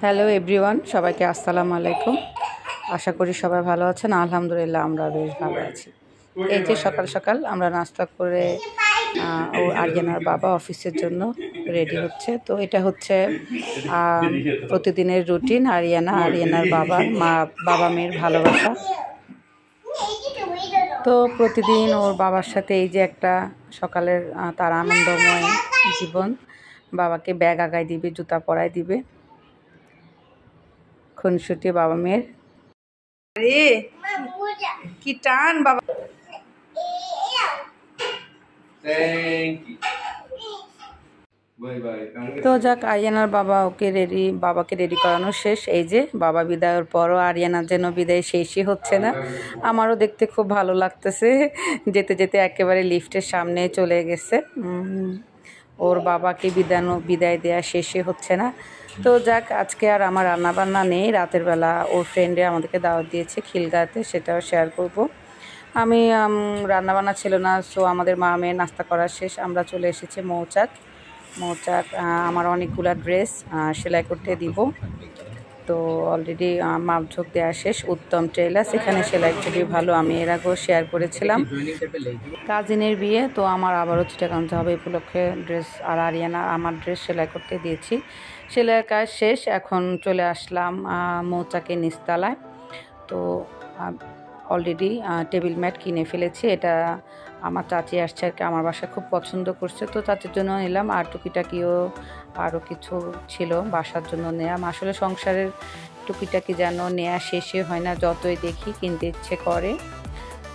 Hello everyone, সবাইকে আসসালামু আলাইকুম। আশা করি সবাই ভালো আছেন। আলহামদুলিল্লাহ আমরা বেশ ভালো আছি। এই যে সকাল সকাল আমরা নাস্তা করে ও আরিয়ানার বাবা অফিসের জন্য রেডি হচ্ছে। তো এটা হচ্ছে প্রতিদিনের রুটিন। আরিয়ানার বাবা মেয়ের ভালোবাসা। তো প্রতিদিন ওর বাবার সাথে এই যে একটা সকালের তার আনন্দময় জীবন। বাবাকে ব্যাগ আগায় দিবে, জুতা পরায় দিবে। খুনসুটি বাবা মেয়ের। আরে কি টান বাবা। তো যাক, আরিয়ানার বাবাকে রেডি করানো শেষ। এই যে বাবা বিদায়ের পরও আরিয়ানার যেন বিদায় শেষই হচ্ছে না। আমারও দেখতে খুব ভালো লাগতেছে। যেতে যেতে একেবারে লিফটের সামনে চলে গেছে। ওর বাবাকে বিদায় দেওয়া শেষই হচ্ছে না। তো যাক, আজকে আর আমার রান্নাবান্না নেই। রাতের বেলা ওর ফ্রেন্ডে আমাদেরকে দাওয়াত দিয়েছে খিলগাতে, সেটাও শেয়ার করব। আমি রান্নাবান্না ছিল না, সো আমাদের মা মেয়ে নাস্তা করা শেষ। আমরা চলে এসেছি মৌচাক। আমার অনেকগুলো ড্রেস সেলাই করতে দিব। তো অলরেডি মাপঝোঁক দেওয়া শেষ। উত্তম টেইলার্স, এখানে সেলাই খুবই ভালো। আমি এর আগেও শেয়ার করেছিলাম। কাজিনের বিয়ে, তো আমার আবারও চিটাগাং আনতে হবে উপলক্ষে ড্রেস। আর আরিয়ানা আমার ড্রেস সেলাই করতে দিয়েছি। সেলাইয়ের কাজ শেষ। এখন চলে আসলাম মৌচাকের নিচতলায়। তো অলরেডি টেবিল ম্যাট কিনে ফেলেছি। এটা আমার চাচি আসছে আর কি, আমার বাসায় খুব পছন্দ করছে, তো চাচির জন্য নিলাম। আর টুকিটাকিও আরও কিছু ছিল বাসার জন্য নেওয়া। আসলে সংসারের টুকিটাকি যেন নেওয়া শেষই হয় না, যতই দেখি কিনতে ইচ্ছে করে।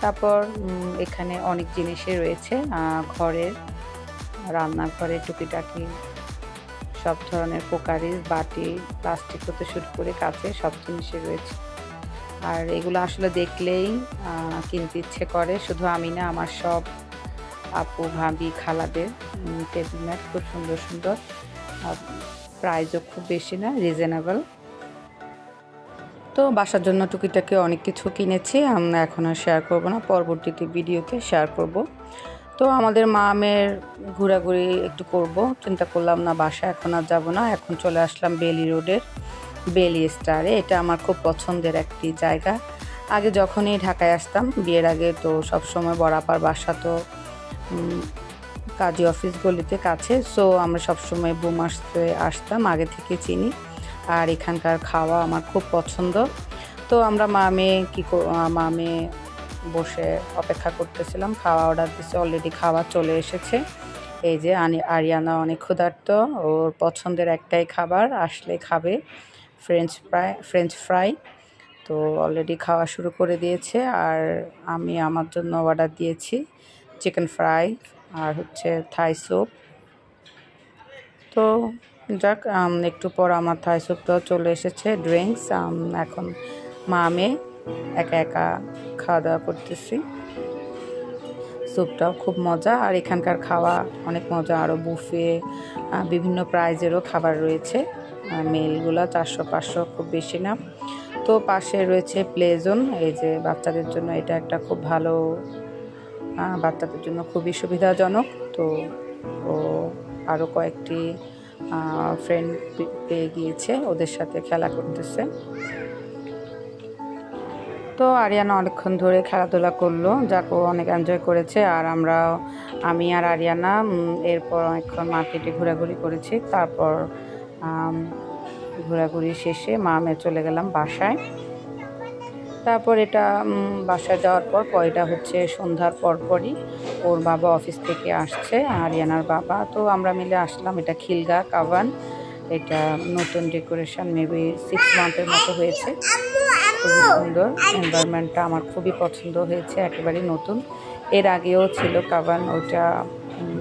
তারপর এখানে অনেক জিনিসই রয়েছে ঘরের, রান্নাঘরের টুকিটাকি সব ধরনের কোকারিজ, বাটি, প্লাস্টিক হতে শুরু করে কাঁচের সব জিনিসই রয়েছে। আর এগুলো আসলে দেখলেই কিনতে ইচ্ছে করে। শুধু আমি না, আমার সব আপু ভাবি খালাদের টেবিল ম্যাট খুব সুন্দর সুন্দর, প্রাইসও খুব বেশি না, রিজনেবল। তো বাসার জন্য টুকিটাকি অনেক কিছু কিনেছি, আমরা এখন আর শেয়ার করব না, পরবর্তীতে ভিডিওতে শেয়ার করব। তো আমাদের মা মেয়ের ঘোরাঘুরি একটু করব, চিন্তা করলাম না বাসায় এখন আর যাবো না। এখন চলে আসলাম বেলি রোডের বেলি স্টারে। এটা আমার খুব পছন্দের একটি জায়গা। আগে যখনই ঢাকায় আসতাম বিয়ের আগে, তো সবসময় বরাবর বাসা তো কাজী অফিস গলিতে কাছে, সো আমরা সবসময় বুমাসতে আসতাম, আগে থেকে চিনি। আর এখানকার খাওয়া আমার খুব পছন্দ। তো আমরা মা মেয়ে বসে অপেক্ষা করতেছিলাম। খাওয়া অর্ডার দিচ্ছে, অলরেডি খাওয়া চলে এসেছে। এই যে আরিয়ানা অনেক ক্ষুধার্ত, ওর পছন্দের একটাই খাবার, আসলে খাবে ফ্রেঞ্চ ফ্রাই। তো অলরেডি খাওয়া শুরু করে দিয়েছে। আর আমি আমার জন্য অর্ডার দিয়েছি চিকেন ফ্রাই আর হচ্ছে থাই স্যুপ। তো যাক, একটু পর আমার থাই স্যুপটাও চলে এসেছে, ড্রিঙ্কস। এখন মা মেয়ে একা একা খাওয়া দাওয়া করতেছি। স্যুপটাও খুব মজা, আর এখানকার খাওয়া অনেক মজা। আরও বুফে বিভিন্ন প্রাইজেরও খাবার রয়েছে। মেলগুলো 400-500, খুব বেশি না। তো পাশে রয়েছে প্লে জোন, এই যে বাচ্চাদের জন্য এটা একটা খুব ভালো, বাচ্চাদের জন্য খুবই সুবিধাজনক। তো ও আরও কয়েকটি ফ্রেন্ড পেয়ে গিয়েছে, ওদের সাথে খেলা করতেছে। তো আরিয়ানা অনেকক্ষণ ধরে খেলাধুলা করলো, যাকে অনেক এনজয় করেছে। আর আমি আর আরিয়ানা এরপর অনেকক্ষণ মার্কেটে ঘোরাঘুরি করেছি। তারপর ঘোরাঘুরি শেষে মা মেয়ে চলে গেলাম বাসায়। তারপর এটা বাসায় যাওয়ার পর এটা হচ্ছে সন্ধ্যার পরপরই ওর বাবা অফিস থেকে আসছে, আরিয়ানার বাবা। তো আমরা মিলে আসলাম। এটা খিলগা কাভান, এটা নতুন ডেকোরেশন, মেবি 6 মান্থের মতো হয়েছে। খুবই সুন্দর, এনভায়রনমেন্টটা আমার খুবই পছন্দ হয়েছে, একেবারেই নতুন। এর আগেও ছিল কাভান,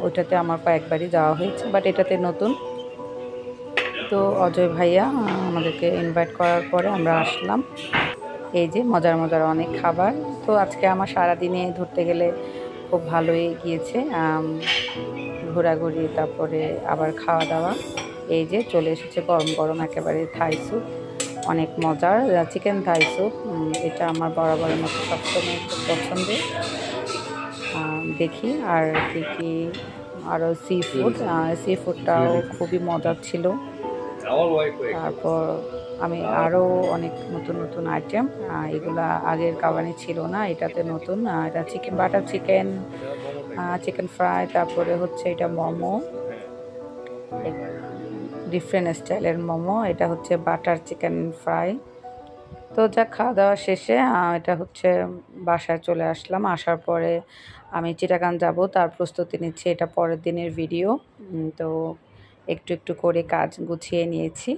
ওইটাতে আমার কয়েকবারই যাওয়া হয়েছে, বাট এটাতে নতুন। তো অজয় ভাইয়া আমাদেরকে ইনভাইট করার পরে আমরা আসলাম। এই যে মজার মজার অনেক খাবার। তো আজকে আমার সারাদিনে ধরতে গেলে খুব ভালোই গিয়েছে, ঘোরাঘুরি, তারপরে আবার খাওয়া দাওয়া। এই যে চলে এসেছে গরম গরম একেবারে থাই স্যুপ, অনেক মজার চিকেন থাই স্যুপ। এটা আমার বরাবরের মতো সবসময় খুব পছন্দের। দেখি আর কি আরও সি ফুডটাও খুবই মজার ছিল। তারপর আমি আরও অনেক নতুন নতুন আইটেম, এগুলা আগের কাবানি ছিল না, এটাতে নতুন। এটা chicken butter chicken, chicken fry, তারপরে হচ্ছে এটা মোমো, ডিফারেন্ট স্টাইলের মোমো। এটা হচ্ছে বাটার চিকেন ফ্রাই। তো যা খাওয়া দাওয়া শেষে এটা হচ্ছে বাসায় চলে আসলাম। আসার পরে আমি চিটাগাং যাব, তার প্রস্তুতি নিচ্ছি, এটা পরের দিনের ভিডিও। তো একটু একটু করে কাজ গুছিয়ে নিয়েছি।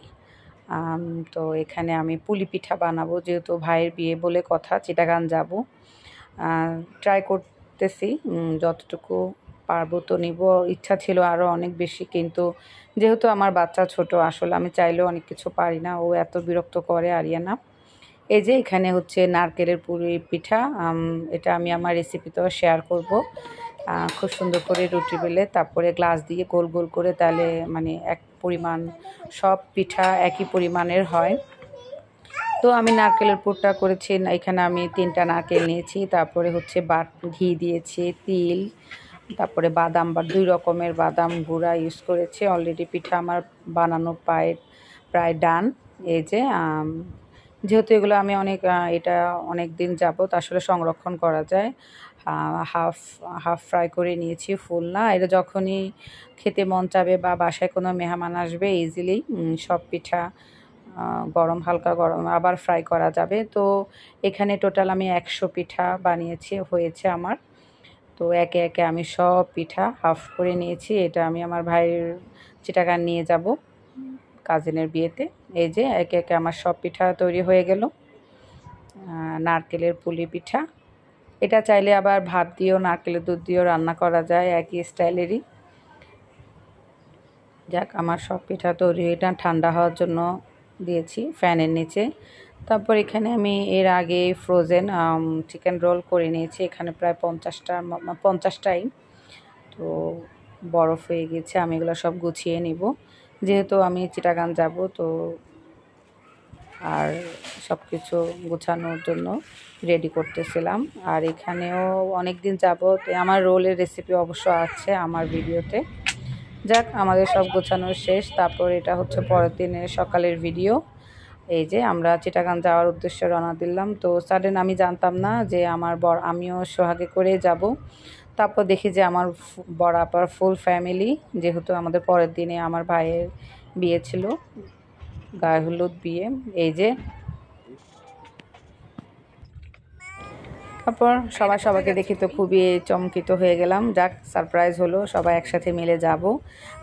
তো এখানে আমি পুলি পিঠা বানাবো, যেহেতু ভাইয়ের বিয়ে বলে কথা, চিটাগাং যাব। ট্রাই করতেছি যতটুকু পারবো তো নিব। ইচ্ছা ছিল আরও অনেক বেশি, কিন্তু যেহেতু আমার বাচ্চা ছোট, আসলে আমি চাইলেও অনেক কিছু পারি না, ও এত বিরক্ত করে আরিয়ানা। এই যে এখানে হচ্ছে নারকেলের পুরি পিঠা, এটা আমি আমার রেসিপিতেও শেয়ার করব। খুব সুন্দর করে রুটি বেলে তারপরে গ্লাস দিয়ে গোল গোল করে, তাহলে মানে এক পরিমাণ সব পিঠা একই পরিমাণের হয়। তো আমি নারকেলের পুরটা করেছি, এখানে আমি 3টা নারকেল নিয়েছি, তারপরে হচ্ছে ঘি দিয়েছি, তিল, তারপরে বাদাম, 2 রকমের বাদাম গুঁড়া ইউজ করেছি। অলরেডি পিঠা আমার বানানো প্রায় ডান। এই যে যেহেতু এগুলো আমি এটা অনেক দিন যাবত আসলে সংরক্ষণ করা যায়। হাফ ফ্রাই করে নিয়েছি, ফুল না। এটা যখনই খেতে মন চাবে বা বাসায় কোনো মেহমান আসবে, ইজিলি সব পিঠা গরম, হালকা গরম আবার ফ্রাই করা যাবে। তো এখানে টোটাল আমি 100 পিঠা বানিয়েছি, হয়েছে আমার। তো একে একে আমি সব পিঠা হাফ করে নিয়েছি। এটা আমি আমার ভাইয়ের চিটাগাং নিয়ে যাব কাজিনের বিয়েতে। এই যে একে একে আমার সব পিঠা তৈরি হয়ে গেল। নারকেলের পুলি পিঠা, এটা চাইলে আবার ভাত দিয়েও নারকেলের দুধ দিয়েও রান্না করা যায়, একই স্টাইলেরই। যাক, আমার সব পিঠা তৈরি, এটা ঠান্ডা হওয়ার জন্য দিয়েছি ফ্যানের নিচে। তারপর এখানে আমি এর আগে ফ্রোজেন চিকেন রোল করে নিয়েছি, এখানে প্রায় 50টাই। তো বরফ হয়ে গেছে, আমি এগুলো সব গুছিয়ে নিব, যেহেতু আমি চিটাগাং যাব। তো আর সব কিছু গোছানোর জন্য রেডি করতেছিলাম। আর এখানেও অনেক দিন যাবত আমার রোলের রেসিপি অবশ্য আছে আমার ভিডিওতে। যাক, আমাদের সব গোছানো শেষ। তারপর এটা হচ্ছে পরের দিনের সকালের ভিডিও। এই যে আমরা চিটাগাং যাওয়ার উদ্দেশ্যে রওনা দিলাম। তো সাডেন আমি জানতাম না যে আমিও সোহাগে করে যাব। তারপর দেখি যে আমার বড় আপার ফুল ফ্যামিলি, যেহেতু আমাদের পরের দিনে আমার ভাইয়ের বিয়ে ছিল, গায়ে হলুদ বিয়ে। এই যে তারপর সবাইকে দেখি তো খুবই চমকিত হয়ে গেলাম। যাক, সারপ্রাইজ হলো, সবাই একসাথে মিলে যাব।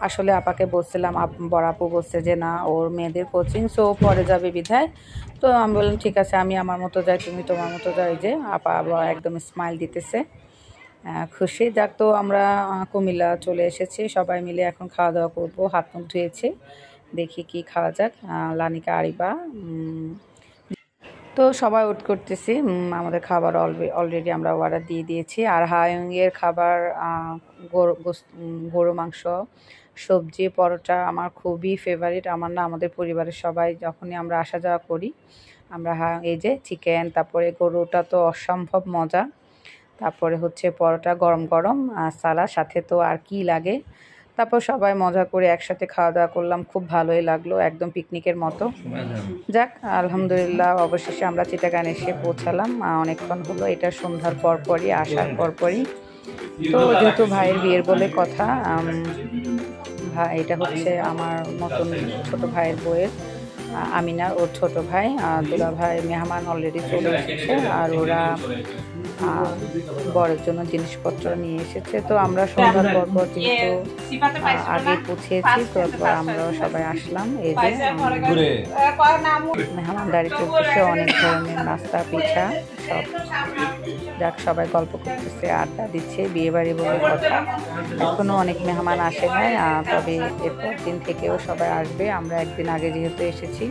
আসলে আপাকে বলছিলাম, বড় আপু বলছে যে না, ওর মেয়েদের কোচিং, সো পরে যাবে বিধায়। তো আমি বললাম ঠিক আছে, আমি আমার মতো যাই, তুমি তোমার মতো যাও। এই যে আপা আবার একদম স্মাইল দিতেছে, খুশি। যাক, তো আমরা কুমিল্লা চলে এসেছি, সবাই মিলে এখন খাওয়া দাওয়া করবো। হাত মুখ ধুয়েছি, দেখি কি খাওয়া যাক। লানিকা, আরিবা, তো সবাই ওয়েট করতেছি। আমাদের খাবার অলরেডি আমরা অর্ডার দিয়ে দিয়েছি। আর হায়ংয়ের খাবার গরু মাংস, সবজি, পরোটা আমার খুবই ফেভারিট। আমার না, আমাদের পরিবারের সবাই যখনই আমরা আসা যাওয়া করি, আমরা এই যে চিকেন, তারপরে গরুটা তো অসম্ভব মজা, তারপরে হচ্ছে পরোটা গরম গরম, সালাদ সাথে, তো আর কি লাগে। তারপর সবাই মজা করে একসাথে খাওয়া দাওয়া করলাম, খুব ভালোই লাগলো, একদম পিকনিকের মতো। যাক, আলহামদুলিল্লাহ, অবশেষে আমরা চিটাগাং এসে পৌঁছালাম। অনেকক্ষণ হলো, এটা সন্ধ্যার পরপরই, আসার পরপরই। তো যেহেতু ভাইয়ের বিয়ের বলে কথা, এটা হচ্ছে আমার নতুন ছোট ভাইয়ের বউয়ের, আমিনার, ওর ছোট ভাই, দুলা ভাই মেহমান অলরেডি চলে এসেছে। আর ওরা বরের জন্য জিনিসপত্র নিয়ে এসেছে। তো আমরা সন্ধ্যার পর যেহেতু আগে পৌঁছেছি, তো এরপর আমরাও সবাই আসলাম। এই যে মেহমানদারি চলতেছে, অনেক ধরনের নাস্তা, পিঠা সব। যাক, সবাই গল্প করতেছে, আড্ডা দিচ্ছে, বিয়ে বাড়ি বলে কথা। এখনও অনেক মেহমান আসে নাই, তবে এরপর দিন থেকেও সবাই আসবে। আমরা একদিন আগে যেহেতু এসেছি।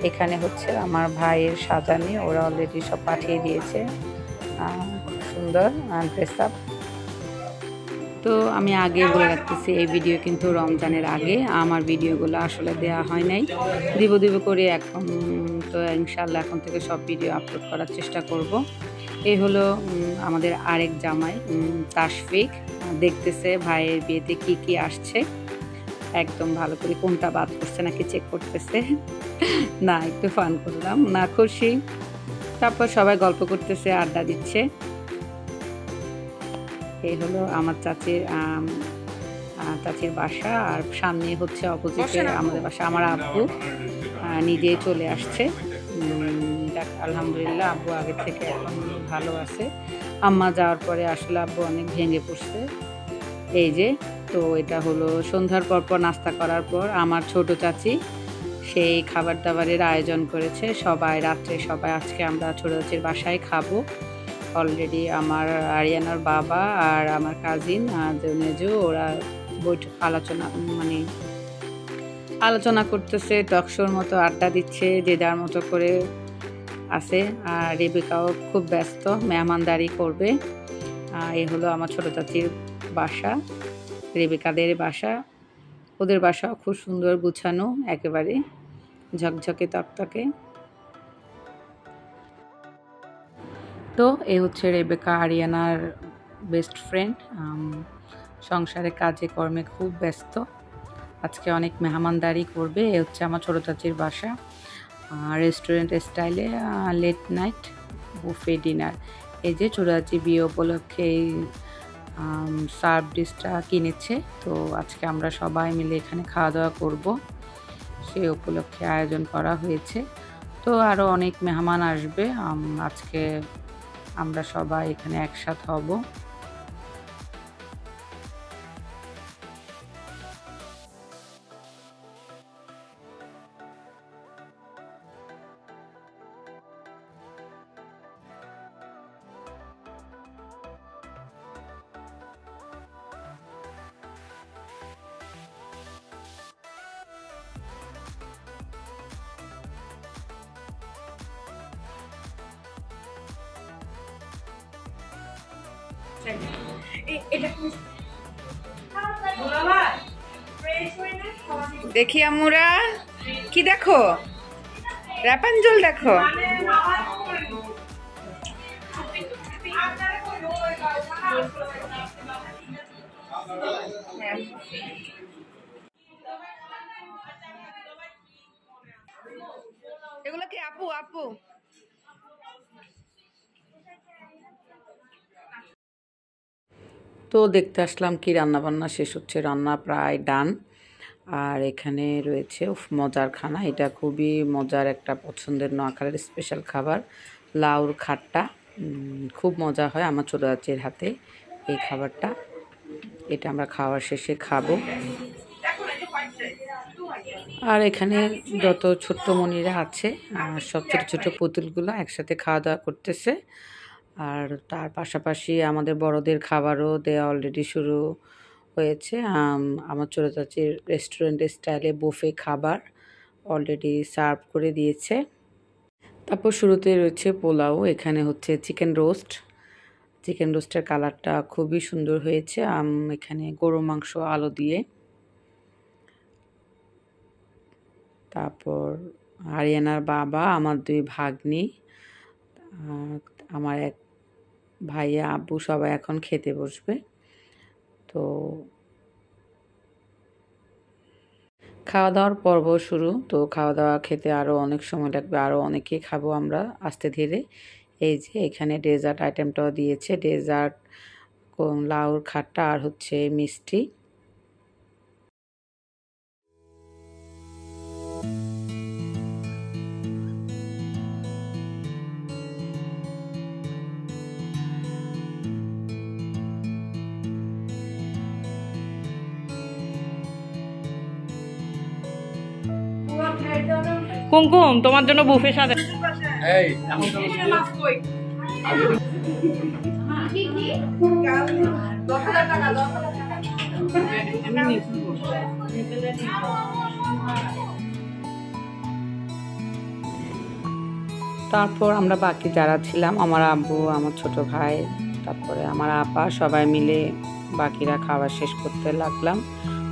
এখানে হচ্ছে আমার ভাইয়ের সাজানি, ওরা অলরেডি সব পাঠিয়ে দিয়েছে, খুব সুন্দর ড্রেস আপ। তো আমি আগে বলে রাখতেছি, এই ভিডিও কিন্তু রমজানের আগে, আমার ভিডিওগুলো আসলে দেওয়া হয় নাই, দিব করে। এখন তো ইনশাল্লাহ এখন থেকে সব ভিডিও আপলোড করার চেষ্টা করব। এই হলো আমাদের আরেক জামাই, তাশফিক, দেখতেছে ভাইয়ের বিয়েতে কি আসছে। একদম ভালো করে কোনটা বাদ করছে নাকি চেক করতেছে। না একটু ফান করলাম, না খুশি। তারপর সবাই গল্প করতেছে, আড্ডা দিচ্ছে। এই হলো আমার চাচির বাসা, আর সামনে হচ্ছে অপোজিটে আমাদের বাসা। আমার আব্বু নিজেই চলে আসছে। যাক আলহামদুলিল্লাহ, আব্বু আগের থেকে এখন ভালো আছে। আম্মা যাওয়ার পরে আসলে আব্বু অনেক ভেঙে পড়ছে। এই যে, তো এটা হলো সন্ধ্যার পর নাস্তা করার পর আমার ছোট চাচি সেই খাবার দাবারের আয়োজন করেছে। রাত্রে সবাই আজকে আমরা ছোট চাচির বাসায় খাবো। অলরেডি আমার আরিয়ানার বাবা আর আমার কাজিন মেজো ওরা আলোচনা করতেছে, টকশোর মতো আড্ডা দিচ্ছে, যে যার মতো করে আছে। আর রেবেকাও খুব ব্যস্ত, মেহমানদারি করবে। এই হলো আমার ছোট চাচির বাসা, রেবেকাদের বাসা। ওদের বাসাও খুব সুন্দর গুছানো, একেবারে ঝকঝকে তকতকে। তো এ হচ্ছে রেবেকা আরিয়ানার বেস্ট ফ্রেন্ড। সংসারে কাজে কর্মে খুব ব্যস্ত, আজকে অনেক মেহমানদারি করবে। এ হচ্ছে আমার ছোটো চাচির বাসা, রেস্টুরেন্ট স্টাইলে লেট নাইট বুফে ডিনার। এই যে ছোটো চাচি বিয়ে উপলক্ষে এই সার্ভ ডিশটা কিনেছে, তো আজকে আমরা সবাই মিলে এখানে খাওয়া দাওয়া করব, সেই উপলক্ষে আয়োজন করা হয়েছে। তো আরও অনেক মেহমান আসবে, আজকে আমরা সবাই এখানে একসাথে হব। দেখি আমরা কি দেখো, র্যাপাঞ্জল দেখো। এগুলো কি আপু? তো দেখতে আসলাম কি রান্না বান্না শেষ হচ্ছে, রান্না প্রায় ডান। আর এখানে রয়েছে মজার খানা, এটা খুবই মজার একটা পছন্দের নোয়াখালীর স্পেশাল খাবার, লাউর খাট্টা। খুব মজা হয় আমার ছোটো চাচির হাতে এই খাবারটা। এটা আমরা খাওয়ার শেষে খাবো। আর এখানে যত ছোট্ট মনিরা আছে সব ছোটো ছোটো পুতুলগুলো একসাথে খাওয়া দাওয়া করতেছে। আর তার পাশাপাশি আমাদের বড়দের খাবারও দেওয়া অলরেডি শুরু হয়েছে। আমার ছোটো চাচির রেস্টুরেন্ট স্টাইলে বুফে খাবার অলরেডি সার্ভ করে দিয়েছে। তারপর শুরুতে রয়েছে পোলাও, এখানে হচ্ছে চিকেন রোস্টের কালারটা খুবই সুন্দর হয়েছে। এখানে গরু মাংস আলু দিয়ে। তারপর আরিয়ানার বাবা, আমার দুই ভাগ্নি, আমার এক ভাইয়া, আব্বু সবাই এখন খেতে বসবে। তো খাওয়া দাওয়ার পর্ব শুরু। তো খাওয়া দাওয়া খেতে আরও অনেক সময় লাগবে, আরও অনেকেই খাবো আমরা আস্তে ধীরে। এই যে এখানে ডেজার্ট আইটেমটাও দিয়েছে, ডেজার্ট লাউর খাট্টা আর হচ্ছে মিষ্টি। কুমকুম তোমার জন্য বুফে সাজা। তারপর আমরা বাকি যারা ছিলাম, আমার আব্বু, আমার ছোট ভাই, তারপরে আমার আপা, সবাই মিলে বাকিরা খাবার শেষ করতে লাগলাম।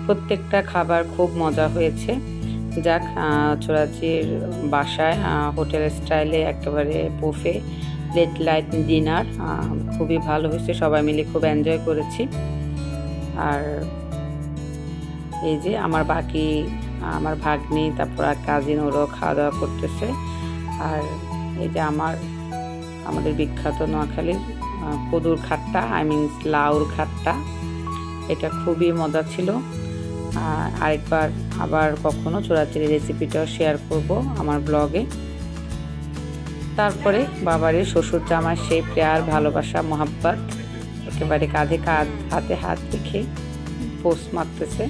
প্রত্যেকটা খাবার খুব মজা হয়েছে। যাক, ছোটাচির বাসায় হোটেল স্টাইলে একেবারে বুফে লেট লাইট ডিনার খুবই ভালো হয়েছে, সবাই মিলে খুব এনজয় করেছি। আর এই যে আমার আমার ভাগ্নি, তারপর আর কাজিন, ওরাও খাওয়া দাওয়া করতেছে। আর এই যে আমাদের বিখ্যাত নোয়াখালীর কদুর খাট্টা, লাউর খাট্টা, এটা খুবই মজা ছিল। আরেকবার আবার কখনো চোরাচুরি রেসিপিটাও শেয়ার করব আমার ব্লগে। তারপরে বাবারে শ্বশুর জামাই সেই প্যার, ভালোবাসা, মোহাব্বত একেবারে কাঁধে হাতে হাত রেখে পোস্ট মারতেছে।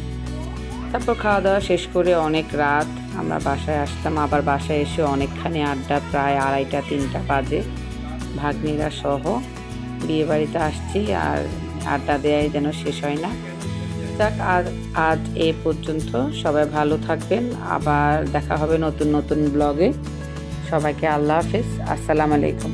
তারপর খাওয়া দাওয়া শেষ করে অনেক রাত আমরা বাসায় আসতাম। আবার বাসায় এসে অনেকখানি আড্ডা, প্রায় 2:30-3টা বাজে, ভাগ্নিরা সহ বিয়েবাড়িতে আসছি আর আড্ডা দেওয়াই যেন শেষ হয় না। যাক, আজ এ পর্যন্ত। সবাই ভালো থাকবেন, আবার দেখা হবে নতুন নতুন ব্লগে। সবাইকে আল্লাহ হাফেজ, আসসালামু আলাইকুম।